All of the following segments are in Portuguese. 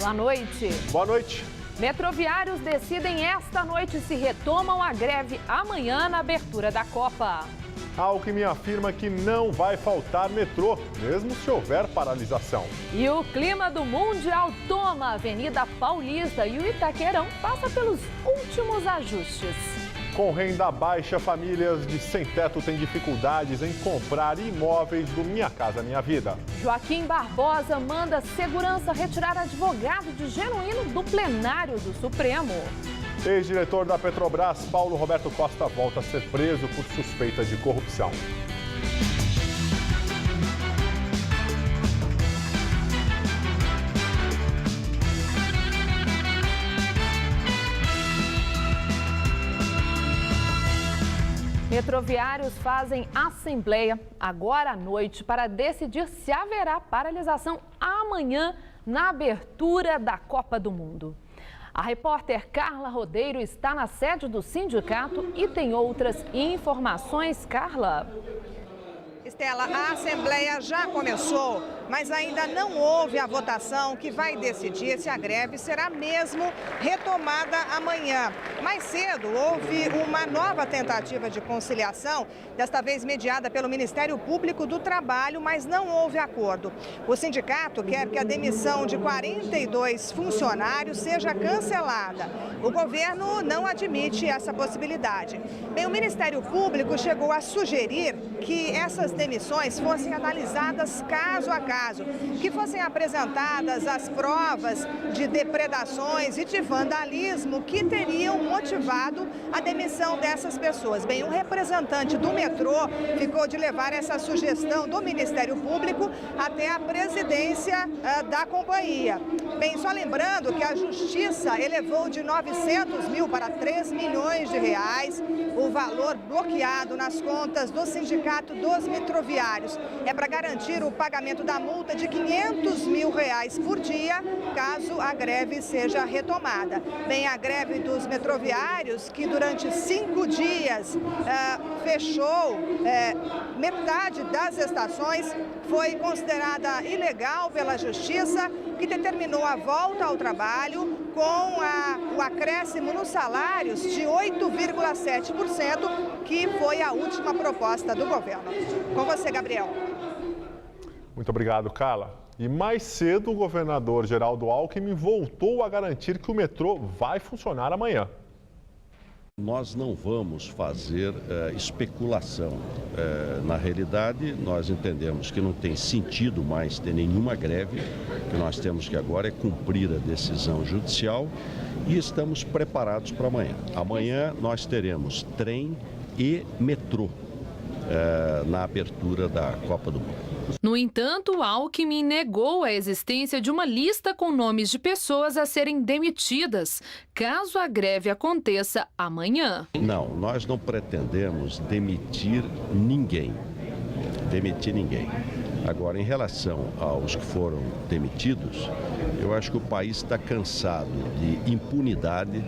Boa noite. Boa noite. Metroviários decidem esta noite se retomam a greve amanhã na abertura da Copa. Alckmin afirma que não vai faltar metrô, mesmo se houver paralisação. E o clima do Mundial toma a Avenida Paulista e o Itaquerão passa pelos últimos ajustes. Com renda baixa, famílias de sem-teto têm dificuldades em comprar imóveis do Minha Casa Minha Vida. Joaquim Barbosa manda segurança retirar advogado de Genuíno do plenário do Supremo. Ex-diretor da Petrobras, Paulo Roberto Costa, volta a ser preso por suspeita de corrupção. Metroviários fazem assembleia agora à noite para decidir se haverá paralisação amanhã na abertura da Copa do Mundo. A repórter Carla Rodeiro está na sede do sindicato e tem outras informações. Carla. Estela, a Assembleia já começou, mas ainda não houve a votação que vai decidir se a greve será mesmo retomada amanhã. Mais cedo, houve uma nova tentativa de conciliação, desta vez mediada pelo Ministério Público do Trabalho, mas não houve acordo. O sindicato quer que a demissão de 42 funcionários seja cancelada. O governo não admite essa possibilidade. Bem, o Ministério Público chegou a sugerir que essas demissões fossem analisadas caso a caso, que fossem apresentadas as provas de depredações e de vandalismo que teriam motivado a demissão dessas pessoas. Bem, um representante do metrô ficou de levar essa sugestão do Ministério Público até a presidência da companhia. Bem, só lembrando que a Justiça elevou de 900 mil para 3 milhões de reais o valor bloqueado nas contas do Sindicato dos Metroviários. É para garantir o pagamento da multa de 500 mil reais por dia, caso a greve seja retomada. Bem, a greve dos metroviários, que durante 5 dias fechou metade das estações, foi considerada ilegal pela Justiça, que determinou a volta ao trabalho com o acréscimo nos salários de 8,7%, que foi a última proposta do governo. Com você, Gabriel. Muito obrigado, Carla. E mais cedo, o governador Geraldo Alckmin voltou a garantir que o metrô vai funcionar amanhã. Nós não vamos fazer especulação. Na realidade, nós entendemos que não tem sentido mais ter nenhuma greve. O que nós temos que agora é cumprir a decisão judicial e estamos preparados para amanhã. Amanhã nós teremos trem e metrô na abertura da Copa do Mundo. No entanto, Alckmin negou a existência de uma lista com nomes de pessoas a serem demitidas, caso a greve aconteça amanhã. Não, nós não pretendemos demitir ninguém. Agora, em relação aos que foram demitidos, eu acho que o país está cansado de impunidade,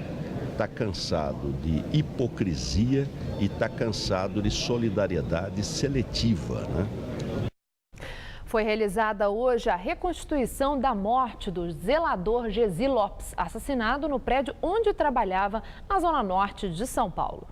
está cansado de hipocrisia e está cansado de solidariedade seletiva, né? Foi realizada hoje a reconstituição da morte do zelador Gesi Lopes, assassinado no prédio onde trabalhava na zona norte de São Paulo.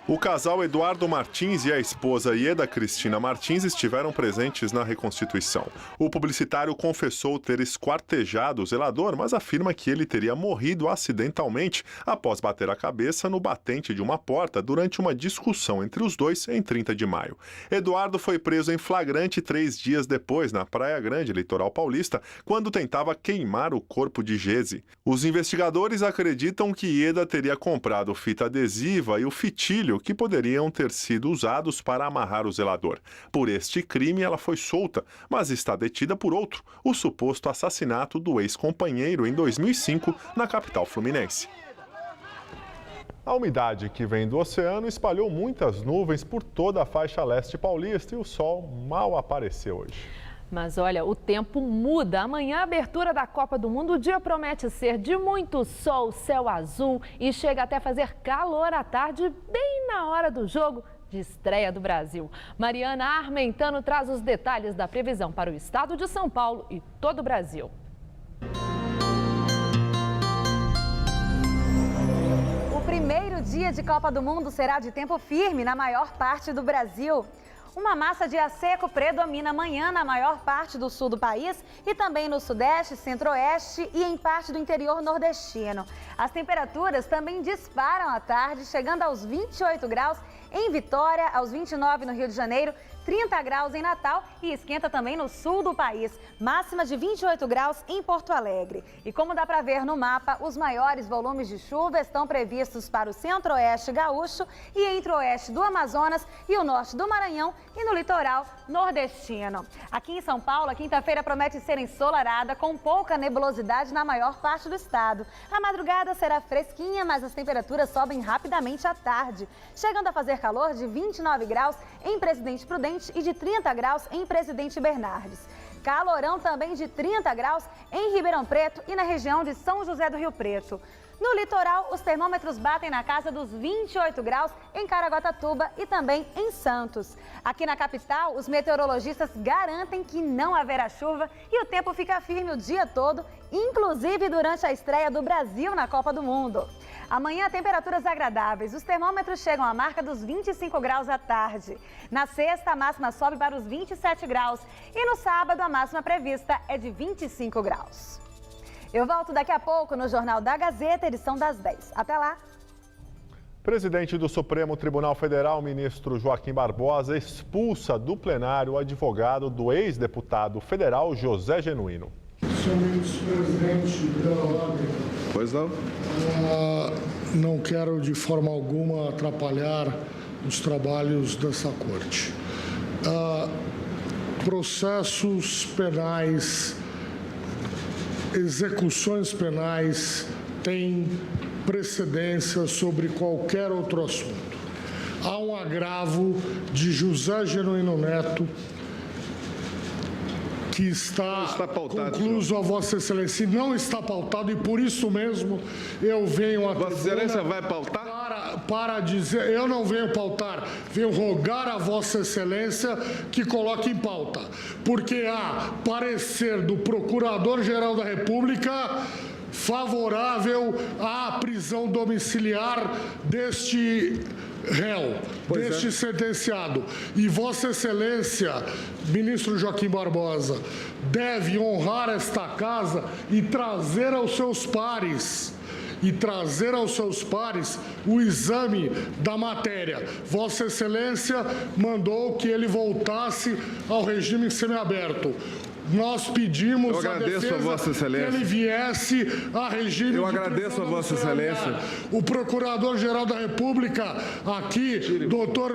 O casal Eduardo Martins e a esposa Ieda Cristina Martins estiveram presentes na reconstituição. O publicitário confessou ter esquartejado o zelador, mas afirma que ele teria morrido acidentalmente após bater a cabeça no batente de uma porta durante uma discussão entre os dois em 30 de maio. Eduardo foi preso em flagrante 3 dias depois, na Praia Grande, litoral paulista, quando tentava queimar o corpo de Gesi. Os investigadores acreditam que Ieda teria comprado fita adesiva e o fitilho que poderiam ter sido usados para amarrar o zelador. Por este crime, ela foi solta, mas está detida por outro, o suposto assassinato do ex-companheiro em 2005, na capital fluminense. A umidade que vem do oceano espalhou muitas nuvens por toda a faixa leste paulista e o sol mal apareceu hoje. Mas olha, o tempo muda. Amanhã, a abertura da Copa do Mundo, o dia promete ser de muito sol, céu azul e chega até fazer calor à tarde, bem na hora do jogo de estreia do Brasil. Mariana Armentano traz os detalhes da previsão para o estado de São Paulo e todo o Brasil. dia de Copa do Mundo será de tempo firme na maior parte do Brasil. Uma massa de ar seco predomina amanhã na maior parte do sul do país e também no sudeste, centro-oeste e em parte do interior nordestino. As temperaturas também disparam à tarde, chegando aos 28 graus em Vitória, aos 29 no Rio de Janeiro, 30 graus em Natal e esquenta também no sul do país, máxima de 28 graus em Porto Alegre. E como dá para ver no mapa, os maiores volumes de chuva estão previstos para o centro-oeste gaúcho e entre o oeste do Amazonas e o norte do Maranhão e no litoral nordestino. Aqui em São Paulo, a quinta-feira promete ser ensolarada com pouca nebulosidade na maior parte do estado. A madrugada será fresquinha, mas as temperaturas sobem rapidamente à tarde, chegando a fazer calor de 29 graus em Presidente Prudente e de 30 graus em Presidente Bernardes. Calorão também de 30 graus em Ribeirão Preto e na região de São José do Rio Preto. No litoral, os termômetros batem na casa dos 28 graus em Caraguatatuba e também em Santos. Aqui na capital, os meteorologistas garantem que não haverá chuva e o tempo fica firme o dia todo, inclusive durante a estreia do Brasil na Copa do Mundo. Amanhã, temperaturas agradáveis. Os termômetros chegam à marca dos 25 graus à tarde. Na sexta, a máxima sobe para os 27 graus. E no sábado, a máxima prevista é de 25 graus. Eu volto daqui a pouco no Jornal da Gazeta, edição das 10. Até lá! Presidente do Supremo Tribunal Federal, ministro Joaquim Barbosa, expulsa do plenário o advogado do ex-deputado federal José Genuíno. Senhor ministro presidente, pela ordem. Pois não? Não quero de forma alguma atrapalhar os trabalhos dessa corte. Processos penais, execuções penais têm precedência sobre qualquer outro assunto. Há um agravo de José Genuíno Neto que está pautado, concluso a Vossa Excelência, não está pautado e por isso mesmo eu venho a Vossa Excelência vai pautar? Para dizer, eu não venho pautar, venho rogar a Vossa Excelência que coloque em pauta, porque há parecer do Procurador-Geral da República favorável à prisão domiciliar deste réu, deste sentenciado. E Vossa Excelência, ministro Joaquim Barbosa, deve honrar esta casa e trazer aos seus pares o exame da matéria. Vossa Excelência mandou que ele voltasse ao regime semiaberto. Nós pedimos a Vossa Excelência que ele viesse a regime Eu agradeço a Vossa Excelência. O Procurador-Geral da República aqui, doutor,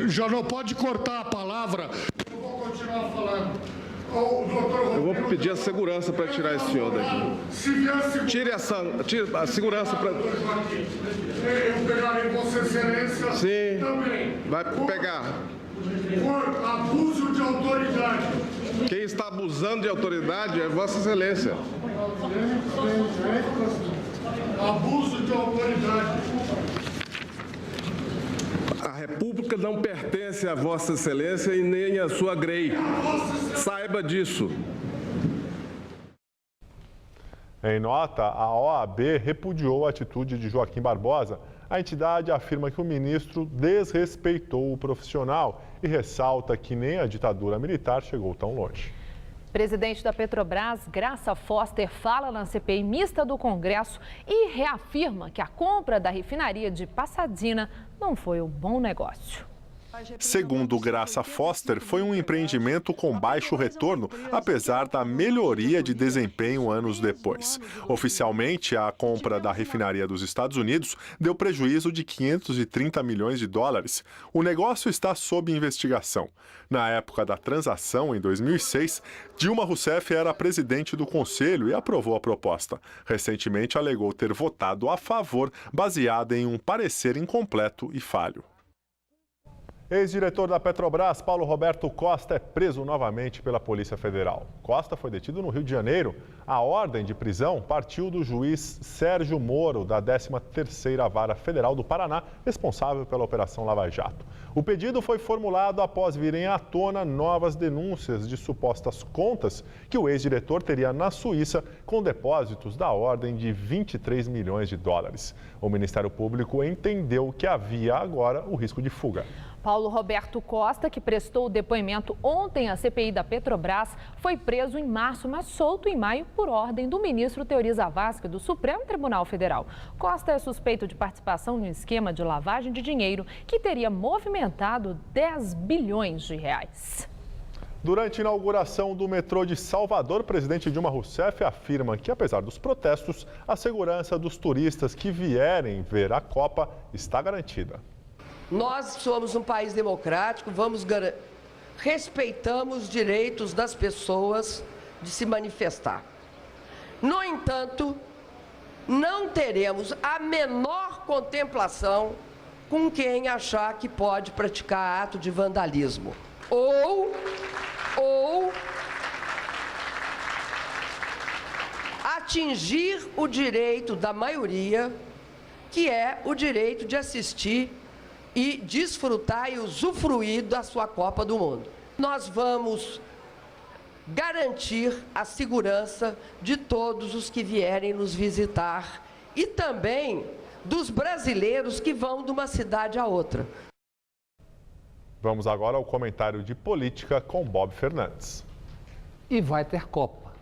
já não pode cortar a palavra. Eu vou continuar falando. Eu vou pedir a segurança para tirar esse senhor daqui. Tire a segurança para... Eu pegarei Vossa Excelência Sim, também. vai pegar. Por abuso de autoridade. Quem está abusando de autoridade é Vossa Excelência. Abuso de autoridade. A República não pertence a Vossa Excelência e nem a sua grei. Saiba disso. Em nota, a OAB repudiou a atitude de Joaquim Barbosa. A entidade afirma que o ministro desrespeitou o profissional e ressalta que nem a ditadura militar chegou tão longe. Presidente da Petrobras, Graça Foster, fala na CPI mista do Congresso e reafirma que a compra da refinaria de Pasadena não foi um bom negócio. Segundo Graça Foster, foi um empreendimento com baixo retorno, apesar da melhoria de desempenho anos depois. Oficialmente, a compra da refinaria dos Estados Unidos deu prejuízo de 530 milhões de dólares. O negócio está sob investigação. Na época da transação, em 2006, Dilma Rousseff era presidente do Conselho e aprovou a proposta. Recentemente, alegou ter votado a favor, baseada em um parecer incompleto e falho. Ex-diretor da Petrobras, Paulo Roberto Costa, é preso novamente pela Polícia Federal. Costa foi detido no Rio de Janeiro. A ordem de prisão partiu do juiz Sérgio Moro, da 13ª Vara Federal do Paraná, responsável pela Operação Lava Jato. O pedido foi formulado após virem à tona novas denúncias de supostas contas que o ex-diretor teria na Suíça com depósitos da ordem de 23 milhões de dólares. O Ministério Público entendeu que havia agora o risco de fuga. Paulo Roberto Costa, que prestou o depoimento ontem à CPI da Petrobras, foi preso em março, mas solto em maio por ordem do ministro Teori Zavascki do Supremo Tribunal Federal. Costa é suspeito de participação em um esquema de lavagem de dinheiro que teria movimentado 10 bilhões de reais. Durante a inauguração do metrô de Salvador, o presidente Dilma Rousseff afirma que, apesar dos protestos, a segurança dos turistas que vierem ver a Copa está garantida. Nós somos um país democrático, respeitamos os direitos das pessoas de se manifestar. No entanto, não teremos a menor contemplação com quem achar que pode praticar ato de vandalismo ou atingir o direito da maioria, que é o direito de assistir e desfrutar e usufruir da sua Copa do Mundo. Nós vamos garantir a segurança de todos os que vierem nos visitar e também dos brasileiros que vão de uma cidade a outra. Vamos agora ao comentário de política com Bob Fernandes. E vai ter Copa,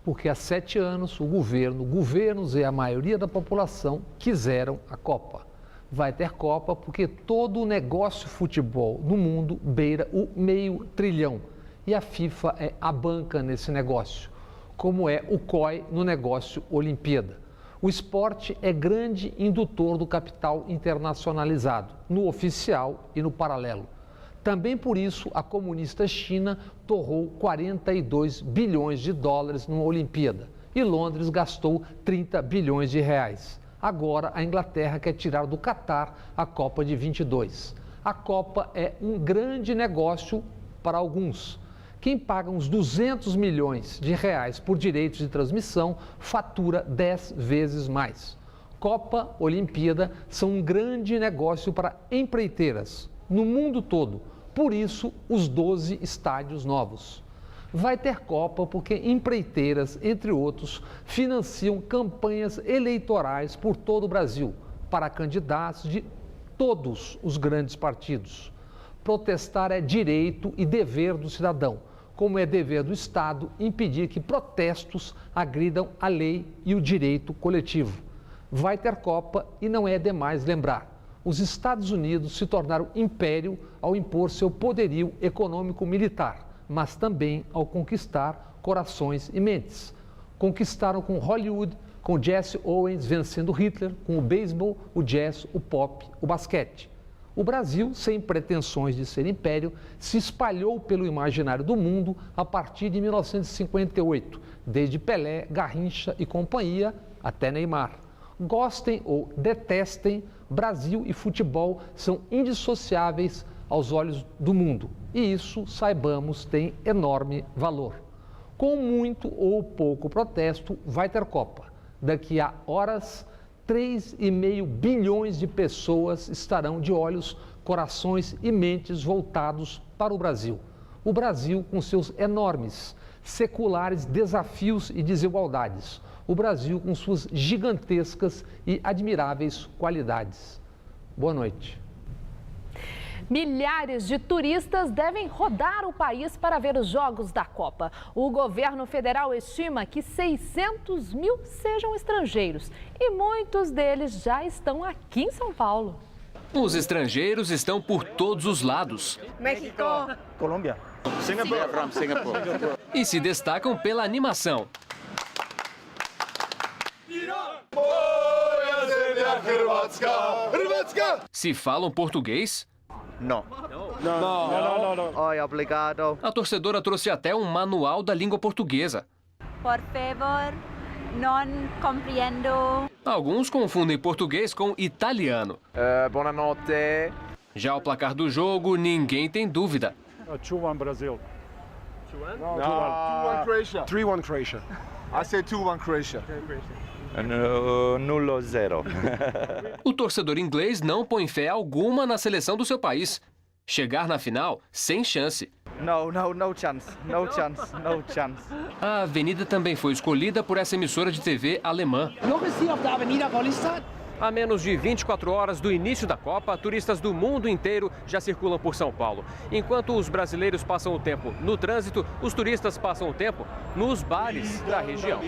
porque há 7 anos governos e a maioria da população quiseram a Copa. Vai ter Copa porque todo o negócio futebol no mundo beira o $500 bilhão e a FIFA é a banca nesse negócio, como é o COI no negócio Olimpíada. O esporte é grande indutor do capital internacionalizado, no oficial e no paralelo. Também por isso a comunista China torrou 42 bilhões de dólares numa Olimpíada e Londres gastou 30 bilhões de reais. Agora, a Inglaterra quer tirar do Catar a Copa de 22. A Copa é um grande negócio para alguns. Quem paga uns 200 milhões de reais por direitos de transmissão fatura 10 vezes mais. Copa, Olimpíada são um grande negócio para empreiteiras no mundo todo. Por isso, os 12 estádios novos. Vai ter Copa porque empreiteiras, entre outros, financiam campanhas eleitorais por todo o Brasil para candidatos de todos os grandes partidos. Protestar é direito e dever do cidadão, como é dever do Estado impedir que protestos agridam a lei e o direito coletivo. Vai ter Copa e não é demais lembrar. Os Estados Unidos se tornaram império ao impor seu poderio econômico-militar, mas também ao conquistar corações e mentes. Conquistaram com Hollywood, com Jesse Owens vencendo Hitler, com o beisebol, o jazz, o pop, o basquete. O Brasil, sem pretensões de ser império, se espalhou pelo imaginário do mundo a partir de 1958, desde Pelé, Garrincha e companhia até Neymar. Gostem ou detestem, Brasil e futebol são indissociáveis aos olhos do mundo. E isso, saibamos, tem enorme valor. Com muito ou pouco protesto, vai ter Copa. Daqui a horas, 3,5 bilhões de pessoas estarão de olhos, corações e mentes voltados para o Brasil. O Brasil com seus enormes, seculares desafios e desigualdades. O Brasil com suas gigantescas e admiráveis qualidades. Boa noite. Milhares de turistas devem rodar o país para ver os Jogos da Copa. O governo federal estima que 600 mil sejam estrangeiros e muitos deles já estão aqui em São Paulo. Os estrangeiros estão por todos os lados. México, Colômbia, Singapura. E se destacam pela animação. Se falam português? Não. Oi, obrigado. A torcedora trouxe até um manual da língua portuguesa. Por favor, não compreendo. Alguns confundem português com italiano. Buonanotte. Já o placar do jogo, ninguém tem dúvida. 2-1 Brasil. 2-1 Croatia. 3-1 Croatia. I say 2-1 Croatia. 0-0. O torcedor inglês não põe fé alguma na seleção do seu país. Chegar na final, sem chance. No chance. No chance. No chance. A avenida também foi escolhida por essa emissora de TV alemã. A menos de 24 horas do início da Copa, turistas do mundo inteiro já circulam por São Paulo. Enquanto os brasileiros passam o tempo no trânsito, os turistas passam o tempo nos bares da região.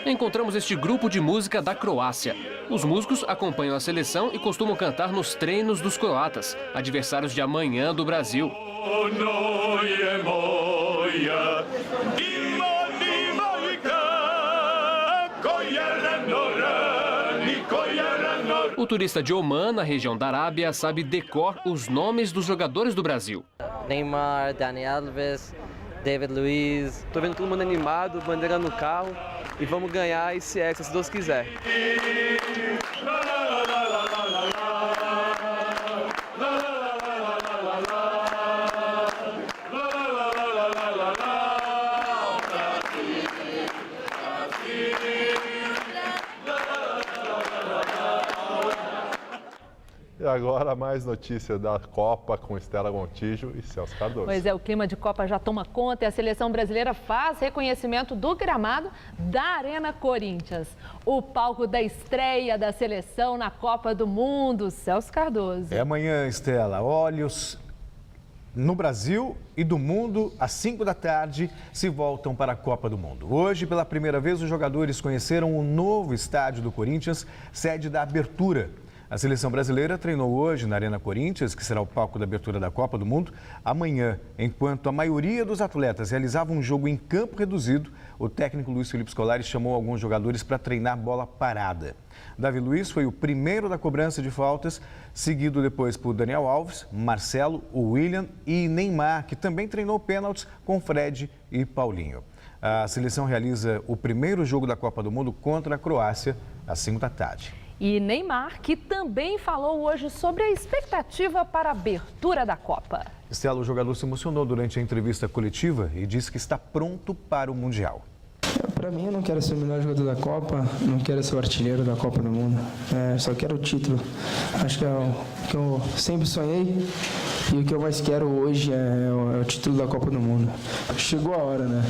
Encontramos este grupo de música da Croácia. Os músicos acompanham a seleção e costumam cantar nos treinos dos croatas, adversários de amanhã do Brasil. O turista de Oman, na região da Arábia, sabe de cor os nomes dos jogadores do Brasil. Neymar, Dani Alves, David Luiz. Tô vendo todo mundo animado, bandeira no carro e vamos ganhar esse Hexa, se Deus quiser. E agora mais notícia da Copa com Estela Gontijo e Celso Cardoso. Pois é, o clima de Copa já toma conta e a seleção brasileira faz reconhecimento do gramado da Arena Corinthians. O palco da estreia da seleção na Copa do Mundo, Celso Cardoso. É amanhã, Estela. Olhos no Brasil e do mundo, às 5 da tarde, se voltam para a Copa do Mundo. Hoje, pela primeira vez, os jogadores conheceram o novo estádio do Corinthians, sede da abertura. A seleção brasileira treinou hoje na Arena Corinthians, que será o palco da abertura da Copa do Mundo. Amanhã, enquanto a maioria dos atletas realizava um jogo em campo reduzido, o técnico Luiz Felipe Scolari chamou alguns jogadores para treinar bola parada. Davi Luiz foi o primeiro da cobrança de faltas, seguido depois por Daniel Alves, Marcelo, o William e Neymar, que também treinou pênaltis com Fred e Paulinho. A seleção realiza o primeiro jogo da Copa do Mundo contra a Croácia às 5 da tarde. E Neymar, que também falou hoje sobre a expectativa para a abertura da Copa. Estela, o jogador se emocionou durante a entrevista coletiva e disse que está pronto para o Mundial. Para mim, eu não quero ser o melhor jogador da Copa, não quero ser o artilheiro da Copa do Mundo. Só quero o título. Acho que é o que eu sempre sonhei e o que eu mais quero hoje é o título da Copa do Mundo. Chegou a hora, né?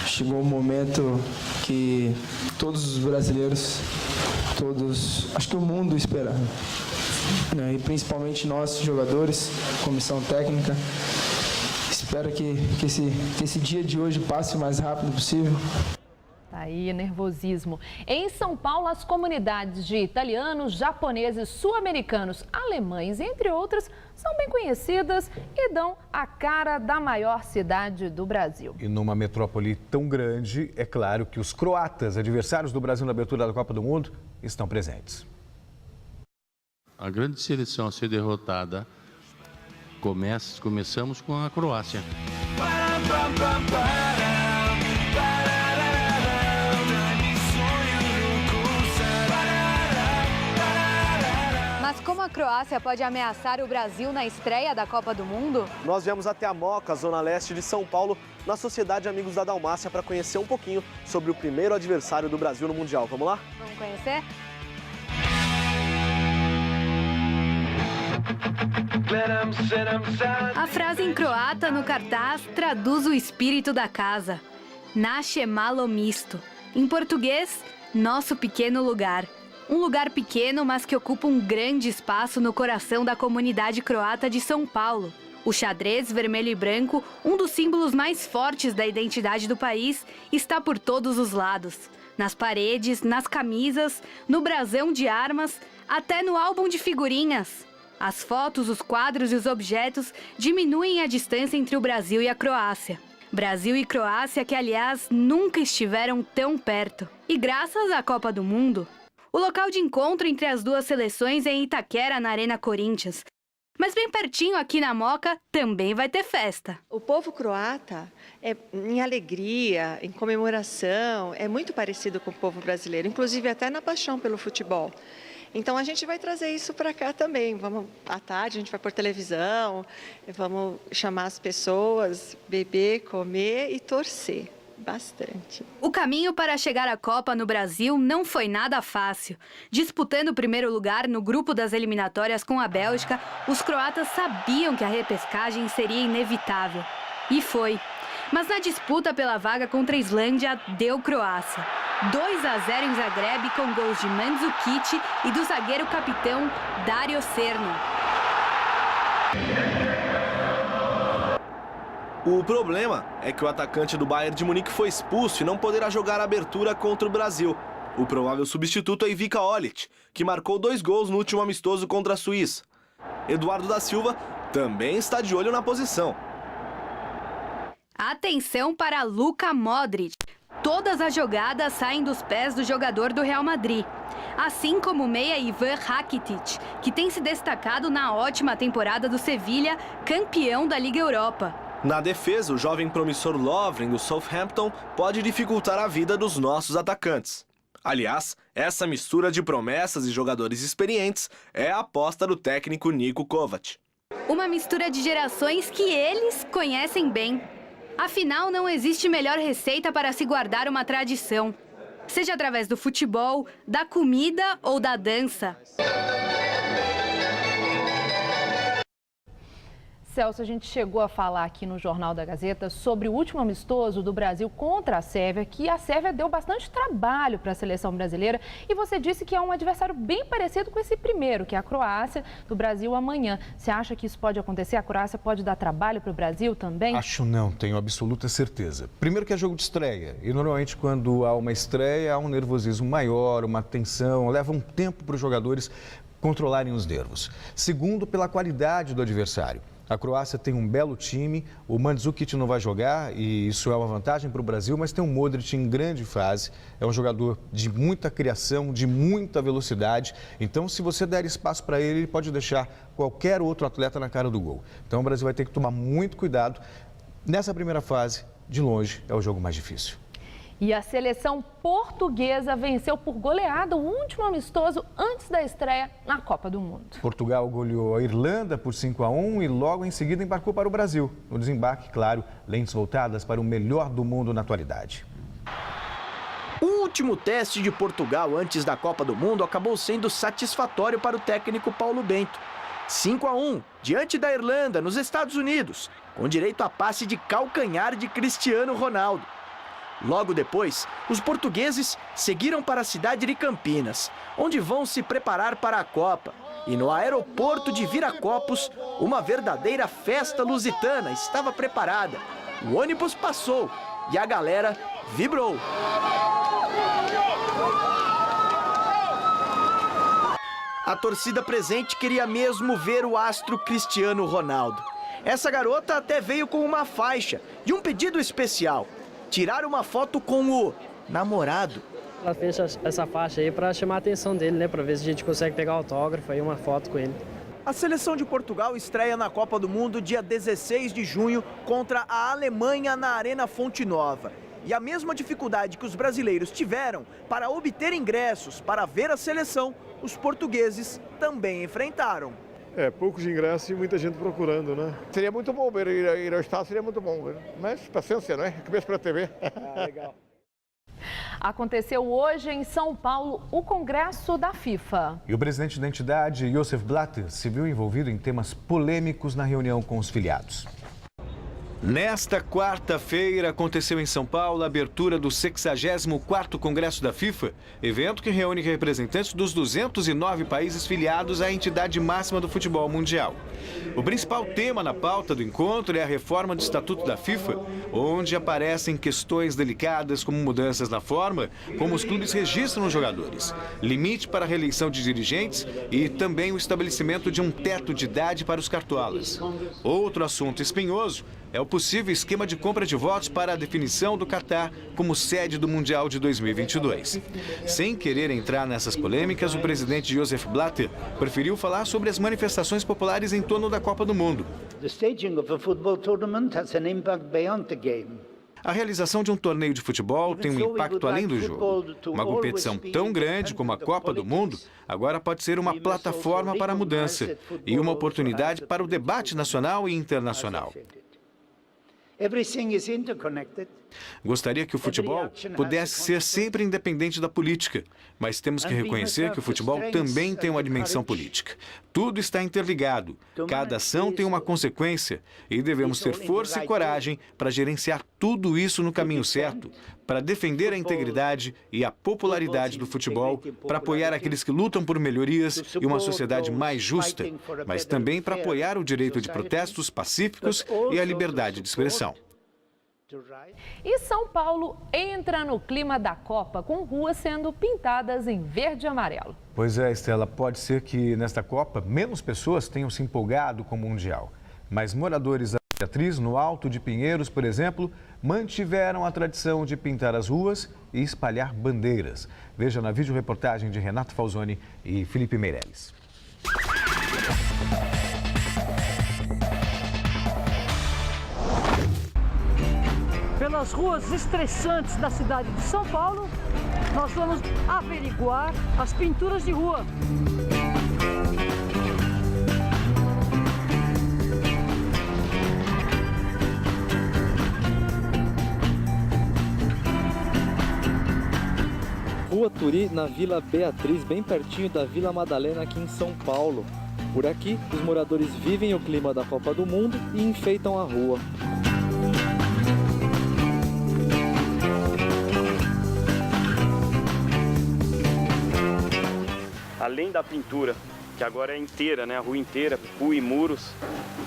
Chegou o momento que todos os brasileiros, acho que o mundo esperava, né? E principalmente nós, jogadores, comissão técnica. Espero que esse dia de hoje passe o mais rápido possível. Tá aí, nervosismo. Em São Paulo, as comunidades de italianos, japoneses, sul-americanos, alemães, entre outras, são bem conhecidas e dão a cara da maior cidade do Brasil. E numa metrópole tão grande, é claro que os croatas, adversários do Brasil na abertura da Copa do Mundo, estão presentes. A grande seleção a ser derrotada, começamos com a Croácia. Mas como a Croácia pode ameaçar o Brasil na estreia da Copa do Mundo? Nós viemos até a Moca, zona leste de São Paulo, na Sociedade Amigos da Dalmácia, para conhecer um pouquinho sobre o primeiro adversário do Brasil no Mundial. Vamos lá? Vamos conhecer? A frase em croata no cartaz traduz o espírito da casa. Naše malo misto. Em português, nosso pequeno lugar. Um lugar pequeno, mas que ocupa um grande espaço no coração da comunidade croata de São Paulo. O xadrez vermelho e branco, um dos símbolos mais fortes da identidade do país, está por todos os lados. Nas paredes, nas camisas, no brasão de armas, até no álbum de figurinhas. As fotos, os quadros e os objetos diminuem a distância entre o Brasil e a Croácia. Brasil e Croácia que, aliás, nunca estiveram tão perto. E graças à Copa do Mundo, o local de encontro entre as duas seleções é em Itaquera, na Arena Corinthians. Mas bem pertinho aqui na Moca também vai ter festa. O povo croata é em alegria, em comemoração, é muito parecido com o povo brasileiro, inclusive até na paixão pelo futebol. Então a gente vai trazer isso para cá também. Vamos à tarde, a gente vai por televisão, vamos chamar as pessoas, beber, comer e torcer. Bastante. O caminho para chegar à Copa no Brasil não foi nada fácil. Disputando o primeiro lugar no grupo das eliminatórias com a Bélgica, os croatas sabiam que a repescagem seria inevitável. E foi. Mas na disputa pela vaga contra a Islândia, deu Croácia. 2-0 em Zagreb com gols de Mandzukic e do zagueiro capitão Dario Srna. O problema é que o atacante do Bayern de Munique foi expulso e não poderá jogar a abertura contra o Brasil. O provável substituto é Ivica Olic, que marcou 2 gols no último amistoso contra a Suíça. Eduardo da Silva também está de olho na posição. Atenção para Luka Modric. Todas as jogadas saem dos pés do jogador do Real Madrid. Assim como o meia Ivan Rakitic, que tem se destacado na ótima temporada do Sevilha, campeão da Liga Europa. Na defesa, o jovem promissor Lovren, do Southampton, pode dificultar a vida dos nossos atacantes. Aliás, essa mistura de promessas e jogadores experientes é a aposta do técnico Niko Kovac. Uma mistura de gerações que eles conhecem bem. Afinal, não existe melhor receita para se guardar uma tradição. Seja através do futebol, da comida ou da dança. Celso, a gente chegou a falar aqui no Jornal da Gazeta sobre o último amistoso do Brasil contra a Sérvia, que a Sérvia deu bastante trabalho para a seleção brasileira, e você disse que é um adversário bem parecido com esse primeiro, que é a Croácia, do Brasil amanhã. Você acha que isso pode acontecer? A Croácia pode dar trabalho para o Brasil também? Acho não, tenho absoluta certeza. Primeiro que é jogo de estreia, e normalmente quando há uma estreia há um nervosismo maior, uma tensão, leva um tempo para os jogadores controlarem os nervos. Segundo, pela qualidade do adversário. A Croácia tem um belo time, o Mandzukic não vai jogar e isso é uma vantagem para o Brasil, mas tem um Modric em grande fase, é um jogador de muita criação, de muita velocidade, então se você der espaço para ele, ele pode deixar qualquer outro atleta na cara do gol. Então o Brasil vai ter que tomar muito cuidado. Nessa primeira fase, de longe, é o jogo mais difícil. E a seleção portuguesa venceu por goleada o último amistoso antes da estreia na Copa do Mundo. Portugal goleou a Irlanda por 5-1 e logo em seguida embarcou para o Brasil. No desembarque, claro, lentes voltadas para o melhor do mundo na atualidade. O último teste de Portugal antes da Copa do Mundo acabou sendo satisfatório para o técnico Paulo Bento. 5-1 diante da Irlanda, nos Estados Unidos, com direito a passe de calcanhar de Cristiano Ronaldo. Logo depois, os portugueses seguiram para a cidade de Campinas, onde vão se preparar para a Copa. E no aeroporto de Viracopos, uma verdadeira festa lusitana estava preparada. O ônibus passou e a galera vibrou. A torcida presente queria mesmo ver o astro Cristiano Ronaldo. Essa garota até veio com uma faixa e um pedido especial: tirar uma foto com o namorado. Ela fez essa faixa aí para chamar a atenção dele, né? Para ver se a gente consegue pegar autógrafo e uma foto com ele. A seleção de Portugal estreia na Copa do Mundo dia 16 de junho contra a Alemanha na Arena Fonte Nova. E a mesma dificuldade que os brasileiros tiveram para obter ingressos para ver a seleção, os portugueses também enfrentaram. Poucos ingressos e muita gente procurando, né? Seria muito bom ir ao estádio, seria muito bom, mas paciência, né? Começa pela TV. Legal. Aconteceu hoje em São Paulo o Congresso da FIFA. E o presidente da entidade, Joseph Blatter, se viu envolvido em temas polêmicos na reunião com os filiados. Nesta quarta-feira aconteceu em São Paulo a abertura do 64º Congresso da FIFA, evento que reúne representantes dos 209 países filiados à entidade máxima do futebol mundial. O principal tema na pauta do encontro é a reforma do Estatuto da FIFA, onde aparecem questões delicadas como mudanças na forma como os clubes registram os jogadores, limite para a reeleição de dirigentes e também o estabelecimento de um teto de idade para os cartolas. Outro assunto espinhoso é o possível esquema de compra de votos para a definição do Catar como sede do Mundial de 2022. Sem querer entrar nessas polêmicas, o presidente Joseph Blatter preferiu falar sobre as manifestações populares em torno da Copa do Mundo. A realização de um torneio de futebol tem um impacto além do jogo. Uma competição tão grande como a Copa do Mundo agora pode ser uma plataforma para a mudança e uma oportunidade para o debate nacional e internacional. Gostaria que o futebol pudesse ser sempre independente da política, mas temos que reconhecer que o futebol também tem uma dimensão política. Tudo está interligado, cada ação tem uma consequência e devemos ter força e coragem para gerenciar tudo isso no caminho certo, para defender a integridade e a popularidade do futebol, para apoiar aqueles que lutam por melhorias e uma sociedade mais justa, mas também para apoiar o direito de protestos pacíficos e a liberdade de expressão. E São Paulo entra no clima da Copa, com ruas sendo pintadas em verde e amarelo. Pois é, Estela, pode ser que nesta Copa menos pessoas tenham se empolgado com o Mundial. Mas moradores da Beatriz, no Alto de Pinheiros, por exemplo, mantiveram a tradição de pintar as ruas e espalhar bandeiras. Veja na videoreportagem de Renato Falzoni e Felipe Meirelles. Pelas ruas estressantes da cidade de São Paulo, nós vamos averiguar as pinturas de rua. Rua Turi, na Vila Beatriz, bem pertinho da Vila Madalena, aqui em São Paulo. Por aqui, os moradores vivem o clima da Copa do Mundo e enfeitam a rua. Além da pintura, que agora é inteira, né? A rua inteira, rua e muros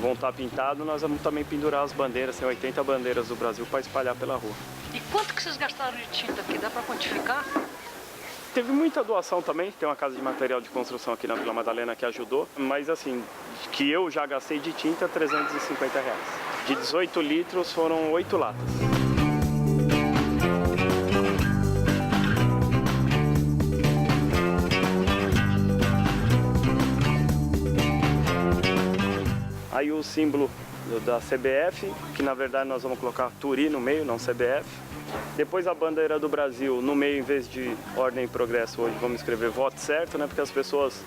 vão estar pintados, nós vamos também pendurar as bandeiras, tem 80 bandeiras do Brasil para espalhar pela rua. E quanto que vocês gastaram de tinta aqui? Dá para quantificar? Teve muita doação também, tem uma casa de material de construção aqui na Vila Madalena que ajudou, mas assim, que eu já gastei de tinta, R$350. De 18 litros foram 8 latas. Aí o símbolo da CBF, que na verdade nós vamos colocar Turi no meio, não CBF. Depois a bandeira do Brasil no meio, em vez de ordem e progresso, hoje vamos escrever voto certo, né? Porque as pessoas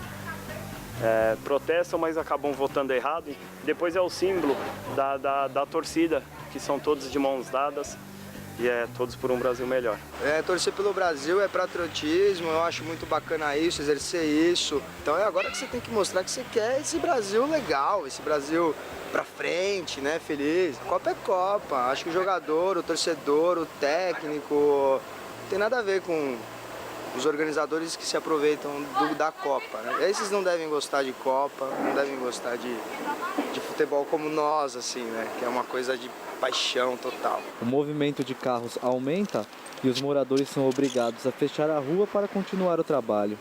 protestam, mas acabam votando errado. Depois é o símbolo da torcida, que são todos de mãos dadas. E é todos por um Brasil melhor. Torcer pelo Brasil é patriotismo, eu acho muito bacana isso, exercer isso. Então é agora que você tem que mostrar que você quer esse Brasil legal, esse Brasil pra frente, né, feliz. Copa é Copa, acho que o jogador, o torcedor, o técnico, não tem nada a ver com os organizadores que se aproveitam da Copa, né? Esses não devem gostar de Copa, não devem gostar de futebol como nós, assim, né, que é uma coisa de paixão total. O movimento de carros aumenta e os moradores são obrigados a fechar a rua para continuar o trabalho.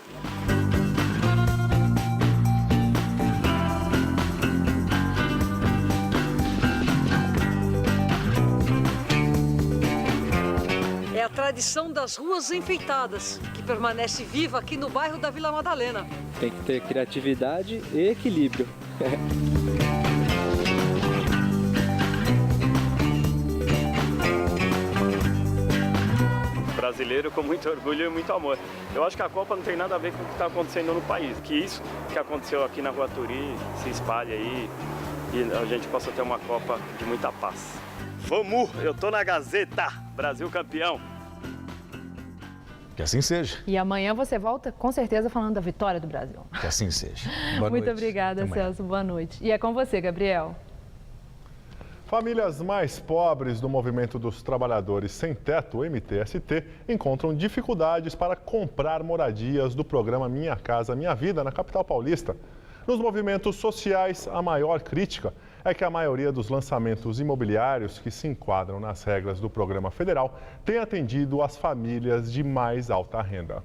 É a tradição das ruas enfeitadas, que permanece viva aqui no bairro da Vila Madalena. Tem que ter criatividade e equilíbrio. Brasileiro com muito orgulho e muito amor. Eu acho que a Copa não tem nada a ver com o que está acontecendo no país. Que isso que aconteceu aqui na Rua Turi se espalhe aí e a gente possa ter uma Copa de muita paz. Vamos! Eu tô na Gazeta! Brasil campeão! Que assim seja. E amanhã você volta, com certeza, falando da vitória do Brasil. Que assim seja. Boa Muito noite. obrigada, Celso. Boa noite. E é com você, Gabriel. Famílias mais pobres do Movimento dos Trabalhadores Sem Teto, o MTST, encontram dificuldades para comprar moradias do programa Minha Casa Minha Vida na capital paulista. Nos movimentos sociais, a maior crítica é que a maioria dos lançamentos imobiliários que se enquadram nas regras do programa federal tem atendido as famílias de mais alta renda.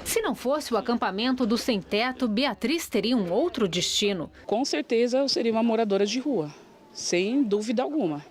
Se não fosse o acampamento do Sem Teto, Beatriz teria um outro destino. Com certeza eu seria uma moradora de rua, sem dúvida alguma.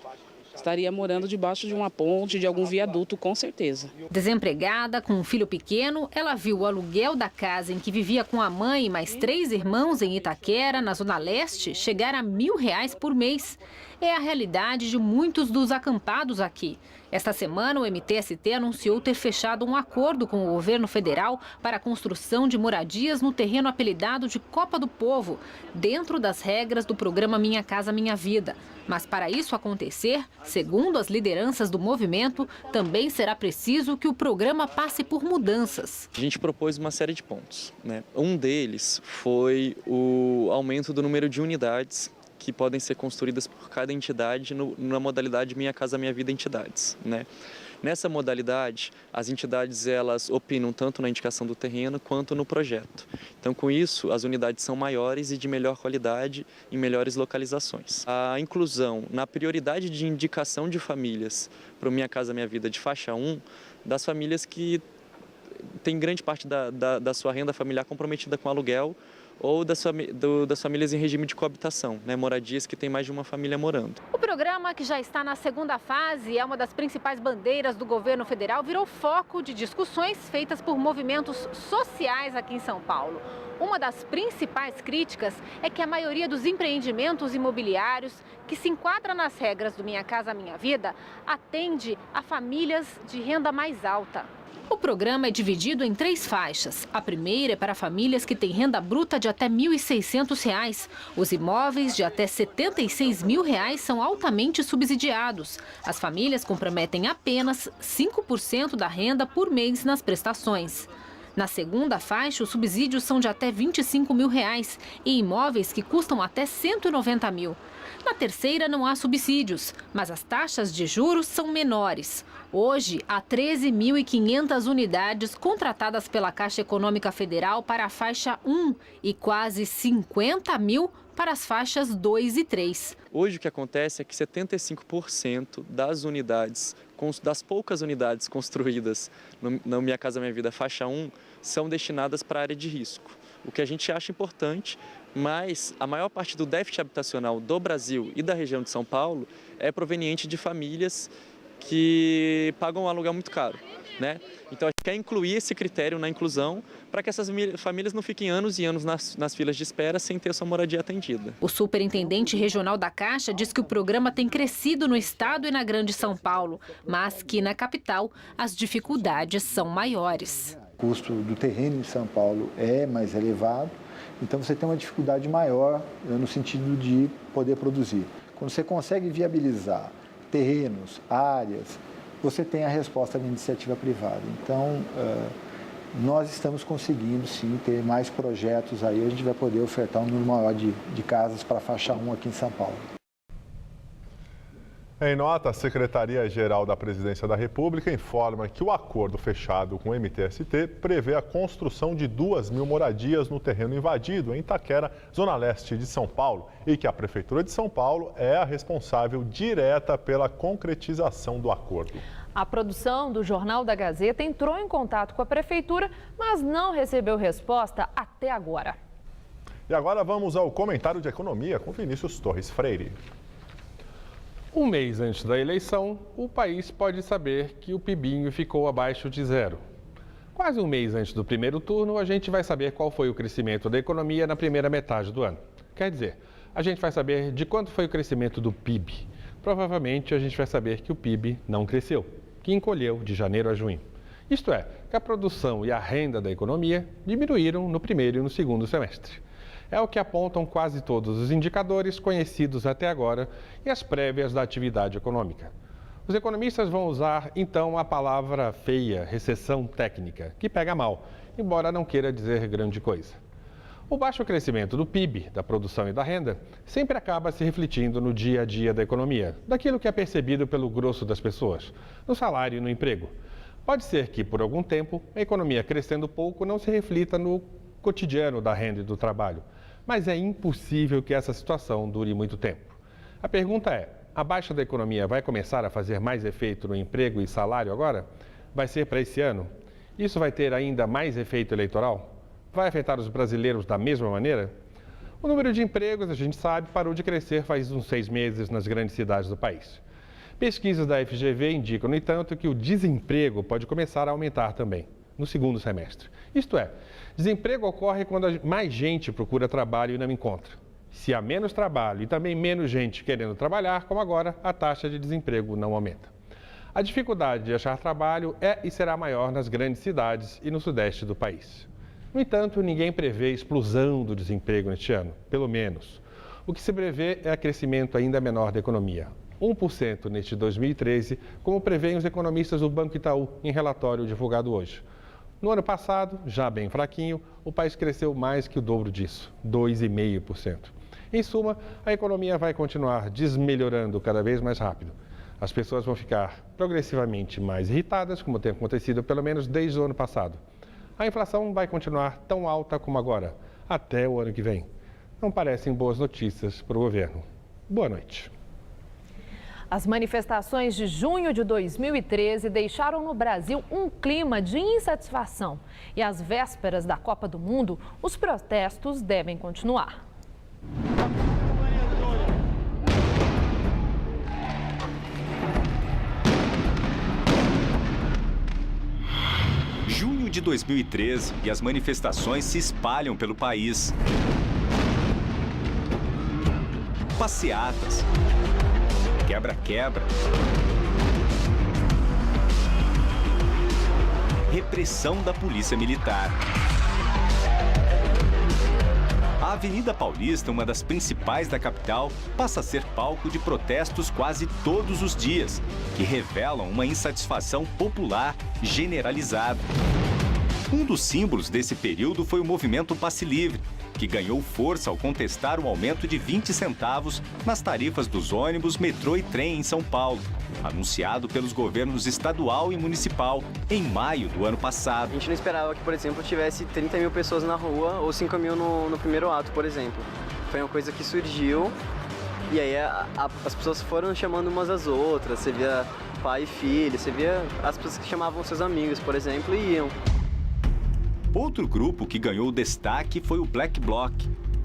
estaria morando debaixo de uma ponte, de algum viaduto, com certeza. Desempregada, com um filho pequeno, ela viu o aluguel da casa em que vivia com a mãe e mais 3 irmãos em Itaquera, na Zona Leste, chegar a R$1.000 por mês. É a realidade de muitos dos acampados aqui. Esta semana, o MTST anunciou ter fechado um acordo com o governo federal para a construção de moradias no terreno apelidado de Copa do Povo, dentro das regras do programa Minha Casa Minha Vida. Mas para isso acontecer, segundo as lideranças do movimento, também será preciso que o programa passe por mudanças. A gente propôs uma série de pontos, né? Um deles foi o aumento do número de unidades que podem ser construídas por cada entidade na modalidade Minha Casa Minha Vida Entidades, né? Nessa modalidade, as entidades elas opinam tanto na indicação do terreno quanto no projeto. Então, com isso, as unidades são maiores e de melhor qualidade em melhores localizações. A inclusão na prioridade de indicação de famílias para o Minha Casa Minha Vida de faixa 1, das famílias que têm grande parte da sua renda familiar comprometida com aluguel, ou das famílias em regime de coabitação, né? Moradias que tem mais de uma família morando. O programa, que já está na segunda fase, é uma das principais bandeiras do governo federal, virou foco de discussões feitas por movimentos sociais aqui em São Paulo. Uma das principais críticas é que a maioria dos empreendimentos imobiliários que se enquadra nas regras do Minha Casa Minha Vida atende a famílias de renda mais alta. O programa é dividido em 3 faixas. A primeira é para famílias que têm renda bruta de até R$ 1.600. Os imóveis de até R$ 76.000 são altamente subsidiados. As famílias comprometem apenas 5% da renda por mês nas prestações. Na segunda faixa, os subsídios são de até R$ 25.000 e imóveis que custam até R$ 190 mil. Na terceira, não há subsídios, mas as taxas de juros são menores. Hoje, há 13.500 unidades contratadas pela Caixa Econômica Federal para a faixa 1 e quase 50 mil para as faixas 2 e 3. Hoje o que acontece é que 75% das unidades, das poucas unidades construídas no Minha Casa Minha Vida faixa 1, são destinadas para a área de risco. O que a gente acha importante, mas a maior parte do déficit habitacional do Brasil e da região de São Paulo é proveniente de famílias que pagam um aluguel muito caro, né? Então a gente quer incluir esse critério na inclusão para que essas famílias não fiquem anos e anos nas filas de espera sem ter sua moradia atendida. O superintendente regional da Caixa diz que o programa tem crescido no estado e na Grande São Paulo, mas que na capital as dificuldades são maiores. O custo do terreno em São Paulo é mais elevado, então você tem uma dificuldade maior no sentido de poder produzir. Quando você consegue viabilizar terrenos, áreas, você tem a resposta da iniciativa privada. Então, nós estamos conseguindo, sim, ter mais projetos aí. A gente vai poder ofertar um número maior de casas para a faixa 1 aqui em São Paulo. Em nota, a Secretaria-Geral da Presidência da República informa que o acordo fechado com o MTST prevê a construção de 2.000 moradias no terreno invadido em Itaquera, Zona Leste de São Paulo, e que a Prefeitura de São Paulo é a responsável direta pela concretização do acordo. A produção do Jornal da Gazeta entrou em contato com a Prefeitura, mas não recebeu resposta até agora. E agora vamos ao comentário de economia com Vinícius Torres Freire. Um mês antes da eleição, o país pode saber que o PIBinho ficou abaixo de 0. Quase um mês antes do primeiro turno, a gente vai saber qual foi o crescimento da economia na primeira metade do ano. Quer dizer, a gente vai saber de quanto foi o crescimento do PIB. Provavelmente a gente vai saber que o PIB não cresceu, que encolheu de janeiro a junho. Isto é, que a produção e a renda da economia diminuíram no primeiro e no segundo semestre. É o que apontam quase todos os indicadores conhecidos até agora e as prévias da atividade econômica. Os economistas vão usar, então, a palavra feia, recessão técnica, que pega mal, embora não queira dizer grande coisa. O baixo crescimento do PIB, da produção e da renda, sempre acaba se refletindo no dia a dia da economia, daquilo que é percebido pelo grosso das pessoas, no salário e no emprego. Pode ser que, por algum tempo, a economia crescendo pouco não se reflita no cotidiano da renda e do trabalho. Mas é impossível que essa situação dure muito tempo. A pergunta é, a baixa da economia vai começar a fazer mais efeito no emprego e salário agora? Vai ser para esse ano? Isso vai ter ainda mais efeito eleitoral? Vai afetar os brasileiros da mesma maneira? O número de empregos, a gente sabe, parou de crescer faz uns 6 meses nas grandes cidades do país. Pesquisas da FGV indicam, no entanto, que o desemprego pode começar a aumentar também no segundo semestre. Isto é, desemprego ocorre quando mais gente procura trabalho e não encontra. Se há menos trabalho e também menos gente querendo trabalhar, como agora, a taxa de desemprego não aumenta. A dificuldade de achar trabalho é e será maior nas grandes cidades e no sudeste do país. No entanto, ninguém prevê explosão do desemprego neste ano, pelo menos. O que se prevê é crescimento ainda menor da economia, 1% neste 2013, como prevêem os economistas do Banco Itaú em relatório divulgado hoje. No ano passado, já bem fraquinho, o país cresceu mais que o dobro disso, 2,5%. Em suma, a economia vai continuar desmelhorando cada vez mais rápido. As pessoas vão ficar progressivamente mais irritadas, como tem acontecido pelo menos desde o ano passado. A inflação vai continuar tão alta como agora, até o ano que vem. Não parecem boas notícias para o governo. Boa noite. As manifestações de junho de 2013 deixaram no Brasil um clima de insatisfação. E às vésperas da Copa do Mundo, os protestos devem continuar. Junho de 2013 e as manifestações se espalham pelo país. Passeatas. Quebra-quebra. Repressão da Polícia Militar. A Avenida Paulista, uma das principais da capital, passa a ser palco de protestos quase todos os dias, que revelam uma insatisfação popular generalizada. Um dos símbolos desse período foi o movimento Passe Livre, que ganhou força ao contestar o aumento de 20 centavos nas tarifas dos ônibus, metrô e trem em São Paulo, anunciado pelos governos estadual e municipal em maio do ano passado. A gente não esperava que, por exemplo, tivesse 30 mil pessoas na rua ou 5 mil no primeiro ato, por exemplo. Foi uma coisa que surgiu e aí as pessoas foram chamando umas às outras. Você via pai e filho, você via as pessoas que chamavam seus amigos, por exemplo, e iam. Outro grupo que ganhou destaque foi o Black Bloc,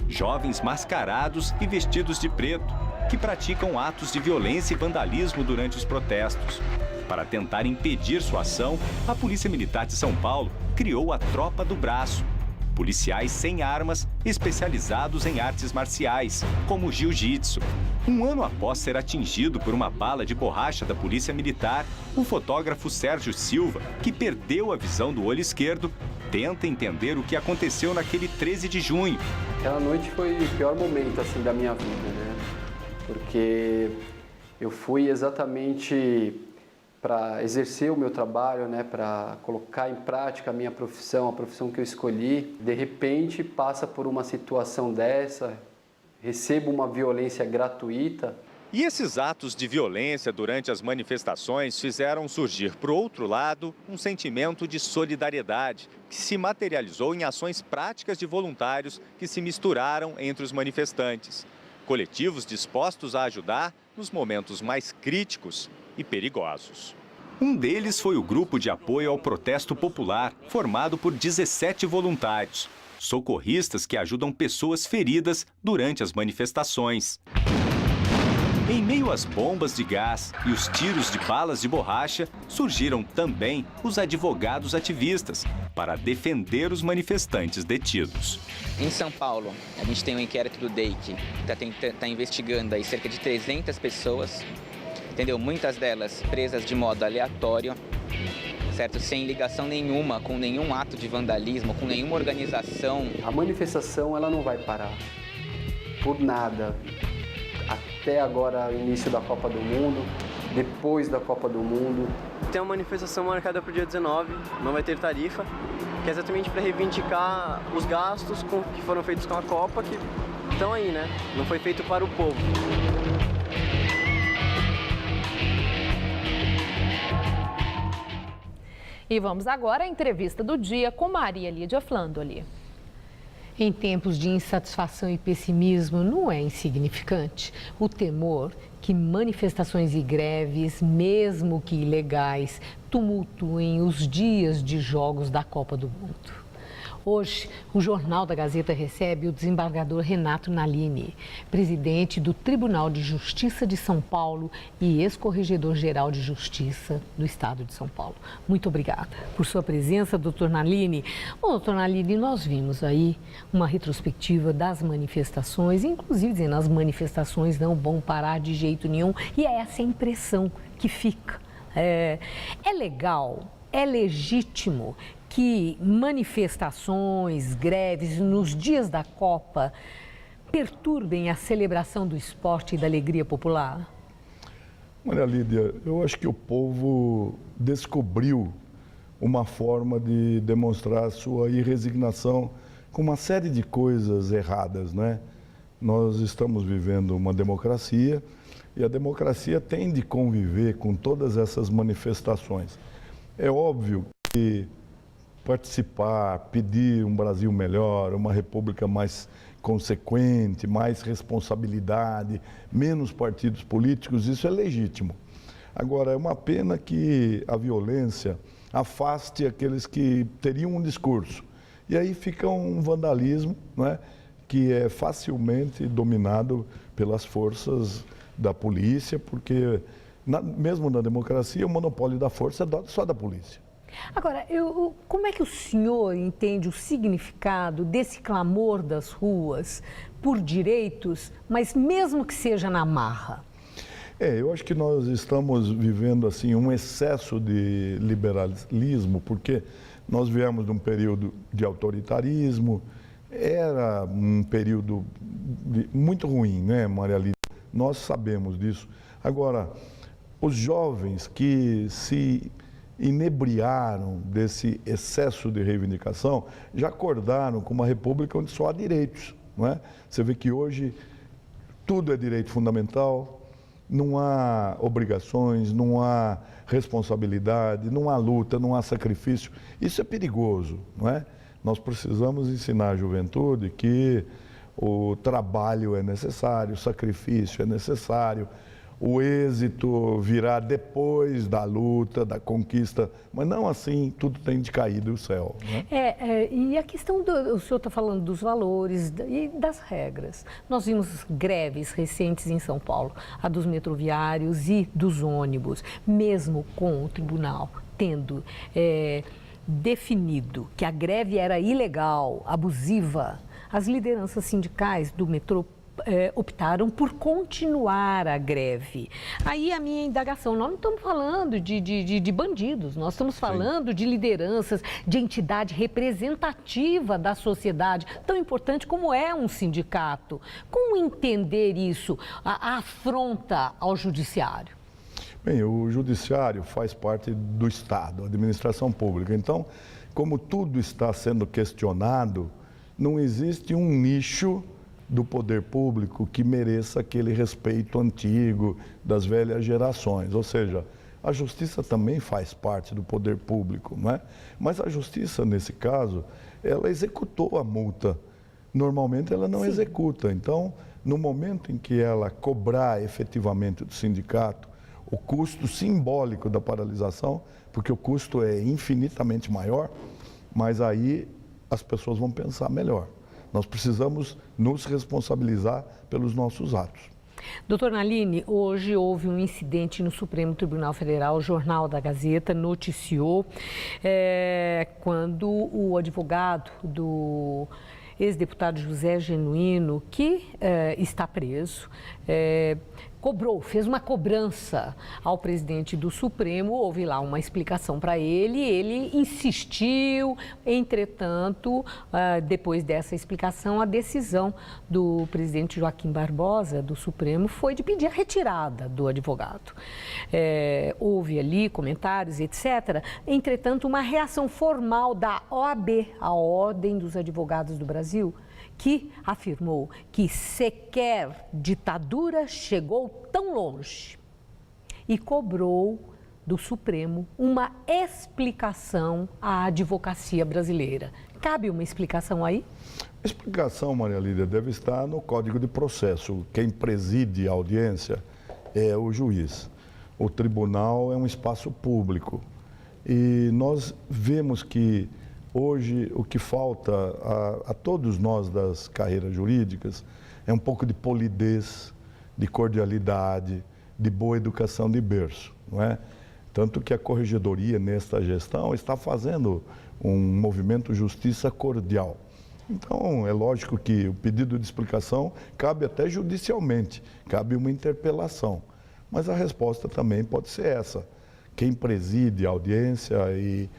jovens mascarados e vestidos de preto, que praticam atos de violência e vandalismo durante os protestos. Para tentar impedir sua ação, a Polícia Militar de São Paulo criou a Tropa do Braço, policiais sem armas especializados em artes marciais, como jiu-jitsu. Um ano após ser atingido por uma bala de borracha da Polícia Militar, o fotógrafo Sérgio Silva, que perdeu a visão do olho esquerdo, tenta entender o que aconteceu naquele 13 de junho. Aquela noite foi o pior momento assim da minha vida, né? Porque eu fui exatamente para exercer o meu trabalho, né, para colocar em prática a minha profissão, a profissão que eu escolhi. De repente, passa por uma situação dessa, recebo uma violência gratuita. E esses atos de violência durante as manifestações fizeram surgir, por outro lado, um sentimento de solidariedade, que se materializou em ações práticas de voluntários que se misturaram entre os manifestantes. Coletivos dispostos a ajudar nos momentos mais críticos e perigosos. Um deles foi o Grupo de Apoio ao Protesto Popular, formado por 17 voluntários, socorristas que ajudam pessoas feridas durante as manifestações. Em meio às bombas de gás e os tiros de balas de borracha, surgiram também os advogados ativistas para defender os manifestantes detidos. Em São Paulo, a gente tem um inquérito do DEIC, que está investigando aí cerca de 300 pessoas, entendeu? Muitas delas presas de modo aleatório, certo? Sem ligação nenhuma com nenhum ato de vandalismo, com nenhuma organização. A manifestação ela não vai parar por nada. Até agora, início da Copa do Mundo, depois da Copa do Mundo. Tem uma manifestação marcada para o dia 19, não vai ter tarifa, que é exatamente para reivindicar os gastos que foram feitos com a Copa, que estão aí, né? Não foi feito para o povo. E vamos agora à entrevista do dia com Maria Lídia Flandoli. Em tempos de insatisfação e pessimismo, não é insignificante o temor que manifestações e greves, mesmo que ilegais, tumultuem os dias de jogos da Copa do Mundo. Hoje, o Jornal da Gazeta recebe o desembargador Renato Nalini, presidente do Tribunal de Justiça de São Paulo e ex-corregedor-geral de Justiça do Estado de São Paulo. Muito obrigada por sua presença, doutor Nalini. Bom, doutor Nalini, nós vimos aí uma retrospectiva das manifestações, inclusive dizendo as manifestações não vão parar de jeito nenhum, e é essa a impressão que fica. É legal, é legítimo que manifestações, greves nos dias da Copa perturbem a celebração do esporte e da alegria popular? Olha, Lídia, eu acho que o povo descobriu uma forma de demonstrar sua irresignação com uma série de coisas erradas, né? Nós estamos vivendo uma democracia e a democracia tem de conviver com todas essas manifestações. É óbvio que participar, pedir um Brasil melhor, uma república mais consequente, mais responsabilidade, menos partidos políticos, isso é legítimo. Agora, é uma pena que a violência afaste aqueles que teriam um discurso. E aí fica um vandalismo, não é? Que é facilmente dominado pelas forças da polícia, porque mesmo na democracia o monopólio da força é só da polícia. Agora, como é que o senhor entende o significado desse clamor das ruas por direitos, mas mesmo que seja na marra? Eu acho que nós estamos vivendo assim um excesso de liberalismo, porque nós viemos de um período de autoritarismo, era um período muito ruim, né, Maria Lídia? Nós sabemos disso. Agora, os jovens que se inebriaram desse excesso de reivindicação já acordaram com uma república onde só há direitos, não é? Você vê que hoje tudo é direito fundamental, não há obrigações, não há responsabilidade, não há luta, não há sacrifício. Isso é perigoso, não é? Nós precisamos ensinar a juventude que o trabalho é necessário, o sacrifício é necessário, o êxito virá depois da luta, da conquista, mas não assim, tudo tem de cair do céu. Né? E a questão, o senhor está falando dos valores e das regras. Nós vimos greves recentes em São Paulo, a dos metroviários e dos ônibus, mesmo com o tribunal tendo definido que a greve era ilegal, abusiva, as lideranças sindicais do metrô optaram por continuar a greve. Aí a minha indagação, nós não estamos falando de bandidos, nós estamos falando de lideranças, de entidade representativa da sociedade, tão importante como é um sindicato. Como entender isso, a afronta ao judiciário? Bem, o judiciário faz parte do Estado, a administração pública. Então, como tudo está sendo questionado, não existe um nicho do poder público que mereça aquele respeito antigo das velhas gerações. Ou seja, a justiça também faz parte do poder público, não é? Mas a justiça, nesse caso, ela executou a multa. Normalmente ela não executa. Então, no momento em que ela cobrar efetivamente do sindicato o custo simbólico da paralisação, porque o custo é infinitamente maior, mas aí as pessoas vão pensar melhor. Nós precisamos nos responsabilizar pelos nossos atos. Doutor Nalini, hoje houve um incidente no Supremo Tribunal Federal, o Jornal da Gazeta noticiou quando o advogado do ex-deputado José Genuíno, que está preso, fez uma cobrança ao presidente do Supremo, houve lá uma explicação para ele insistiu, entretanto, depois dessa explicação, a decisão do presidente Joaquim Barbosa, do Supremo, foi de pedir a retirada do advogado. Houve ali comentários, etc. Entretanto, uma reação formal da OAB, a Ordem dos Advogados do Brasil, que afirmou que sequer ditadura chegou tão longe e cobrou do Supremo uma explicação à advocacia brasileira. Cabe uma explicação aí? A explicação, Maria Lídia, deve estar no Código de Processo. Quem preside a audiência é o juiz. O tribunal é um espaço público e nós vemos que Hoje, o que falta a todos nós das carreiras jurídicas é um pouco de polidez, de cordialidade, de boa educação de berço, não é? Tanto que a Corregedoria, nesta gestão, está fazendo um movimento justiça cordial. Então, é lógico que o pedido de explicação cabe até judicialmente, cabe uma interpelação. Mas a resposta também pode ser essa. Quem preside a audiência e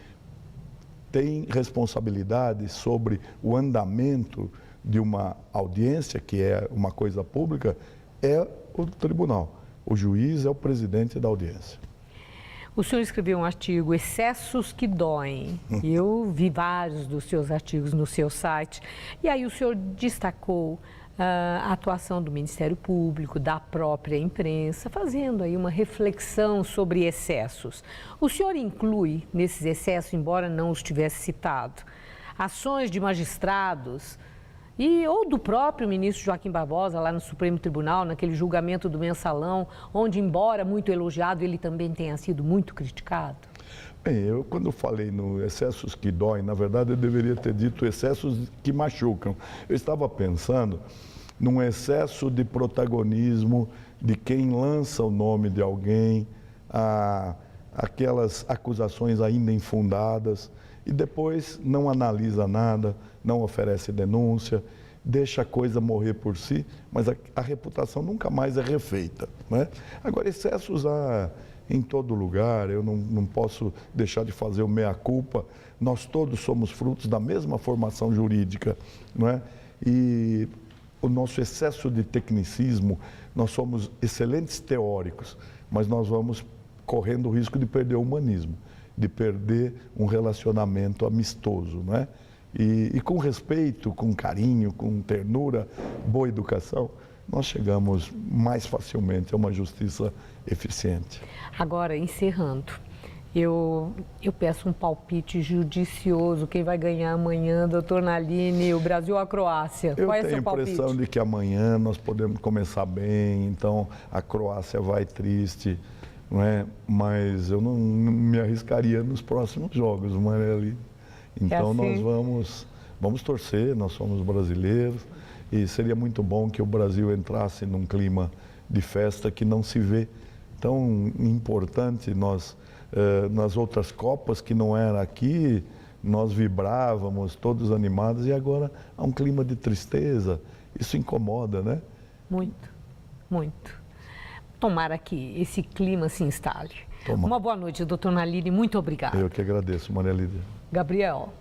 tem responsabilidade sobre o andamento de uma audiência, que é uma coisa pública, é o tribunal. O juiz é o presidente da audiência. O senhor escreveu um artigo, Excessos que Doem. Eu vi vários dos seus artigos no seu site. E aí o senhor destacou a atuação do Ministério Público, da própria imprensa, fazendo aí uma reflexão sobre excessos. O senhor inclui nesses excessos, embora não os tivesse citado, ações de magistrados ou do próprio ministro Joaquim Barbosa, lá no Supremo Tribunal, naquele julgamento do Mensalão, onde, embora muito elogiado, ele também tenha sido muito criticado? Bem, quando eu falei no excessos que doem, na verdade eu deveria ter dito excessos que machucam. Eu estava pensando num excesso de protagonismo de quem lança o nome de alguém, aquelas acusações ainda infundadas, e depois não analisa nada, não oferece denúncia, deixa a coisa morrer por si, mas a reputação nunca mais é refeita, né? Agora, excessos há em todo lugar, eu não posso deixar de fazer o meia-culpa, nós todos somos frutos da mesma formação jurídica, não é? E o nosso excesso de tecnicismo, nós somos excelentes teóricos, mas nós vamos correndo o risco de perder o humanismo, de perder um relacionamento amistoso, não é? E com respeito, com carinho, com ternura, boa educação, nós chegamos mais facilmente a uma justiça eficiente. Agora, encerrando, eu peço um palpite judicioso. Quem vai ganhar amanhã, doutor Nalini, o Brasil ou a Croácia? Qual é o seu palpite? Eu tenho a impressão de que amanhã nós podemos começar bem, então a Croácia vai triste, não é? Mas eu não me arriscaria nos próximos jogos, Marieli. Então nós vamos torcer, nós somos brasileiros e seria muito bom que o Brasil entrasse num clima de festa que não se vê tão importante. Nós, nas outras Copas, que não era aqui, nós vibrávamos, todos animados, e agora há um clima de tristeza. Isso incomoda, né? Muito, muito. Tomara que esse clima se instale. Toma. Uma boa noite, doutor Nalini, muito obrigada. Eu que agradeço, Maria Lídia. Gabriel.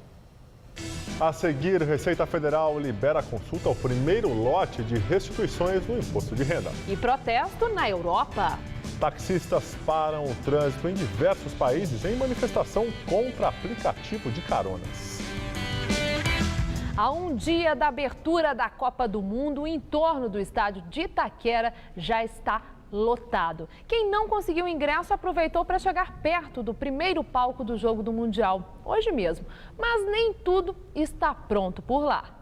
A seguir, Receita Federal libera a consulta ao primeiro lote de restituições no imposto de renda. E protesto na Europa. Taxistas param o trânsito em diversos países em manifestação contra aplicativo de caronas. A um dia da abertura da Copa do Mundo, o entorno do estádio de Itaquera já está lotado. Quem não conseguiu ingresso aproveitou para chegar perto do primeiro palco do jogo do Mundial, hoje mesmo. Mas nem tudo está pronto por lá.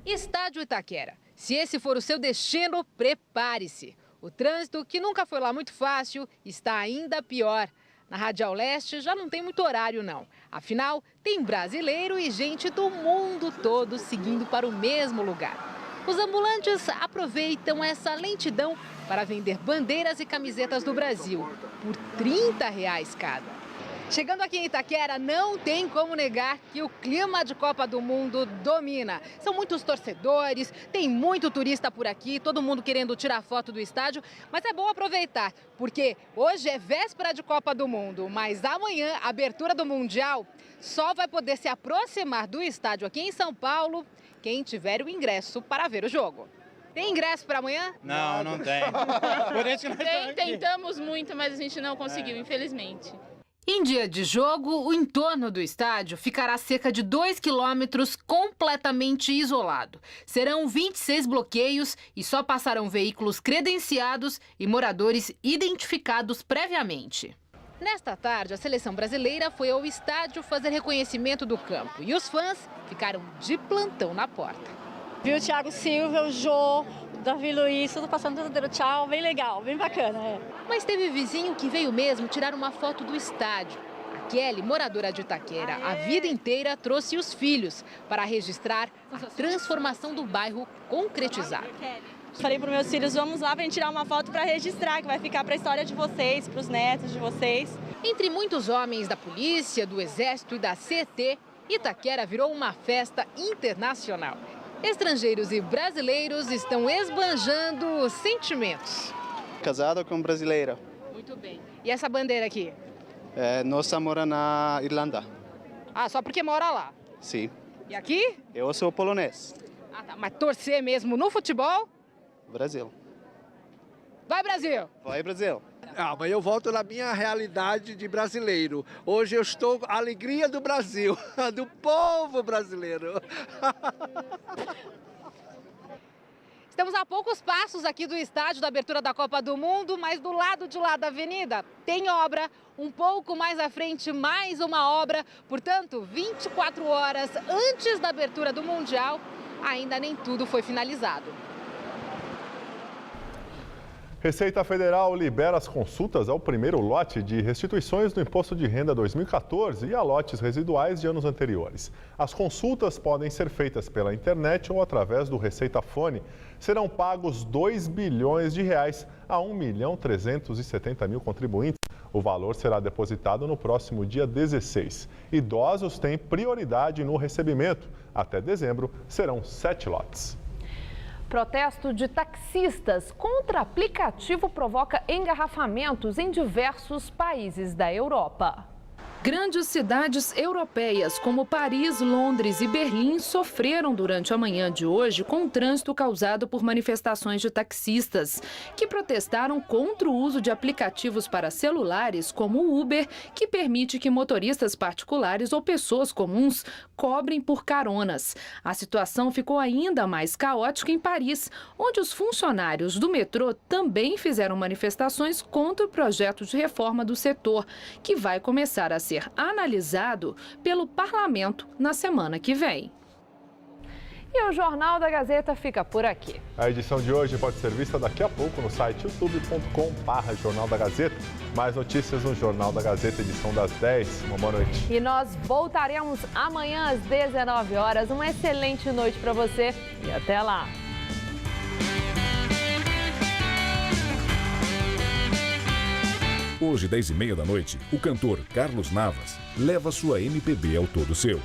Estádio Itaquera. Se esse for o seu destino, prepare-se. O trânsito, que nunca foi lá muito fácil, está ainda pior. Na Radial Leste já não tem muito horário, não. Afinal, tem brasileiro e gente do mundo todo seguindo para o mesmo lugar. Os ambulantes aproveitam essa lentidão para vender bandeiras e camisetas do Brasil por R$30 cada. Chegando aqui em Itaquera, não tem como negar que o clima de Copa do Mundo domina. São muitos torcedores, tem muito turista por aqui, todo mundo querendo tirar foto do estádio, mas é bom aproveitar, porque hoje é véspera de Copa do Mundo, mas amanhã, a abertura do Mundial, só vai poder se aproximar do estádio aqui em São Paulo quem tiver o ingresso para ver o jogo. Tem ingresso para amanhã? Não tem. Por isso que nós estamos aqui. Tentamos muito, mas a gente não conseguiu, infelizmente. Em dia de jogo, o entorno do estádio ficará cerca de 2 quilômetros completamente isolado. Serão 26 bloqueios e só passarão veículos credenciados e moradores identificados previamente. Nesta tarde, a seleção brasileira foi ao estádio fazer reconhecimento do campo e os fãs ficaram de plantão na porta. Viu o Thiago Silva, o Jô, o Davi Luiz, tudo passando, tudo dando tchau, bem legal, bem bacana. Mas teve vizinho que veio mesmo tirar uma foto do estádio. Kelly, moradora de Itaquera, a vida inteira trouxe os filhos para registrar a transformação do bairro concretizada. Falei para os meus filhos, vamos lá para gente tirar uma foto para registrar, que vai ficar para a história de vocês, para os netos de vocês. Entre muitos homens da polícia, do exército e da CET, Itaquera virou uma festa internacional. Estrangeiros e brasileiros estão esbanjando sentimentos. Casado com brasileira. Muito bem. E essa bandeira aqui? Nossa mora na Irlanda. Ah, só porque mora lá? Sim. E aqui? Eu sou polonês. Ah, tá. Mas torcer mesmo no futebol? Brasil. Vai, Brasil! Vai, Brasil. Ah, mas eu volto na minha realidade de brasileiro. Hoje eu estou com a alegria do Brasil, do povo brasileiro. Estamos a poucos passos aqui do estádio da abertura da Copa do Mundo, mas do lado de lá da avenida tem obra. Um pouco mais à frente, mais uma obra. Portanto, 24 horas antes da abertura do Mundial, ainda nem tudo foi finalizado. Receita Federal libera as consultas ao primeiro lote de restituições do Imposto de Renda 2014 e a lotes residuais de anos anteriores. As consultas podem ser feitas pela internet ou através do Receita Fone. Serão pagos R$ 2 bilhões a 1.370.000 contribuintes. O valor será depositado no próximo dia 16. Idosos têm prioridade no recebimento. Até dezembro, serão 7 lotes. Protesto de taxistas contra aplicativo provoca engarrafamentos em diversos países da Europa. Grandes cidades europeias como Paris, Londres e Berlim sofreram durante a manhã de hoje com o trânsito causado por manifestações de taxistas, que protestaram contra o uso de aplicativos para celulares como o Uber, que permite que motoristas particulares ou pessoas comuns cobrem por caronas. A situação ficou ainda mais caótica em Paris, onde os funcionários do metrô também fizeram manifestações contra o projeto de reforma do setor, que vai começar a ser analisado pelo parlamento na semana que vem. E o Jornal da Gazeta fica por aqui. A edição de hoje pode ser vista daqui a pouco no site youtube.com/Jornal da Gazeta. Mais notícias no Jornal da Gazeta, edição das 10. Uma boa noite. E nós voltaremos amanhã às 19 horas. Uma excelente noite para você e até lá. Hoje, 10h30 da noite, o cantor Carlos Navas leva sua MPB ao todo seu.